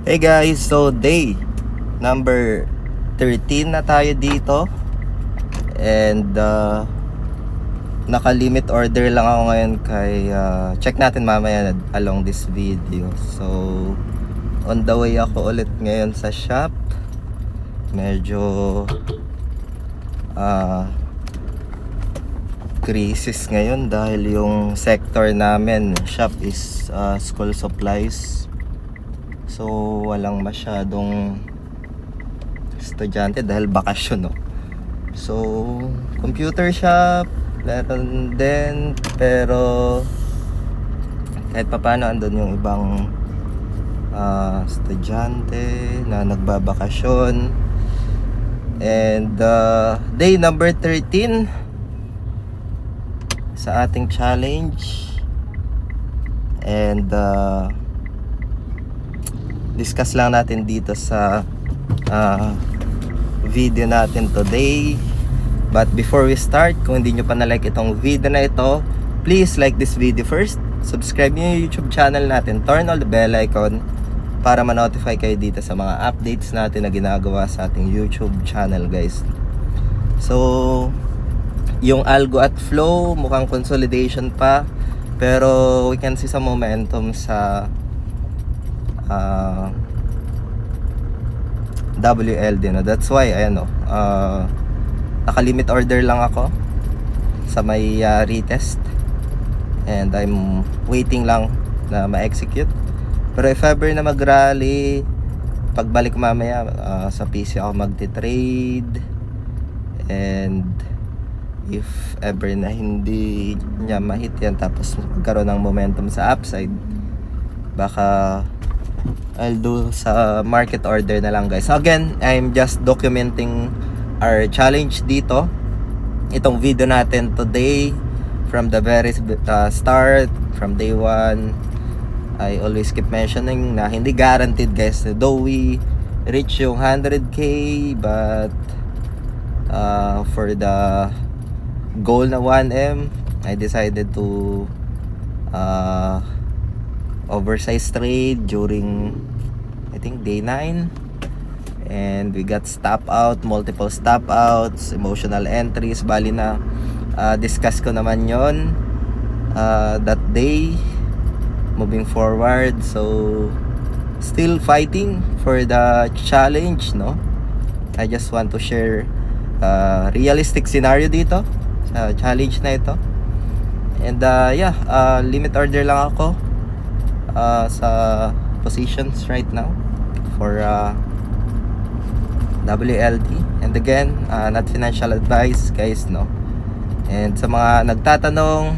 Hey guys, so day number 13 na tayo dito. And naka-limit order lang ako ngayon kay check natin mamaya along this video. So on the way ako ulit ngayon sa shop. Medyo crisis ngayon dahil yung sector namin shop is school supplies. So walang masyadong estudyante dahil bakasyon, no? So computer shop meron din, pero kahit papaano andun yung ibang estudyante na nagbabakasyon. And day number 13 sa ating challenge. And discuss lang natin dito sa video natin today. But before we start, kung hindi nyo pa na-like itong video na ito, please like this video first. Subscribe nyo yung YouTube channel natin. Turn on the bell icon para ma-notify kayo dito sa mga updates natin na ginagawa sa ating YouTube channel, guys. So yung algo at flow mukhang consolidation pa, pero we can see some momentum sa WLD, no? That's why ayan, no, naka-limit order lang ako sa may retest, and I'm waiting lang na ma-execute. Pero if ever na mag-rally, pagbalik mamaya sa PC ako magti-trade. And if ever na hindi niya ma-hit yan tapos magkaroon ng momentum sa upside, baka I'll do sa market order na lang, guys. So again, I'm just documenting our challenge dito. Itong video natin today, from the very start, from day 1, I always keep mentioning na hindi guaranteed, guys. Though we reach yung 100k, but for the goal na 1M, I decided to oversize trade during, I think, day 9. And we got stop out, multiple stop outs, emotional entries. Bali na discuss ko naman yon that day. Moving forward, so still fighting for the challenge, no? I just want to share realistic scenario dito sa challenge na ito. And limit order lang ako sa positions right now for WLD. And again, not financial advice, guys, no? And sa mga nagtatanong,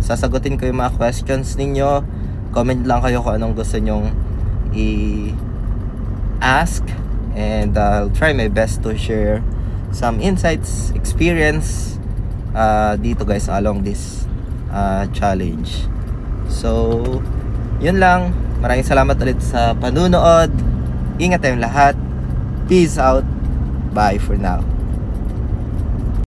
sasagutin ko yung mga questions ninyo. Comment lang kayo kung anong gusto nyong i-ask, and I'll try my best to share some insights, experience dito, guys, along this challenge. So yun lang. Maraming salamat ulit sa panunood. Ingat tayong lahat. Peace out. Bye for now.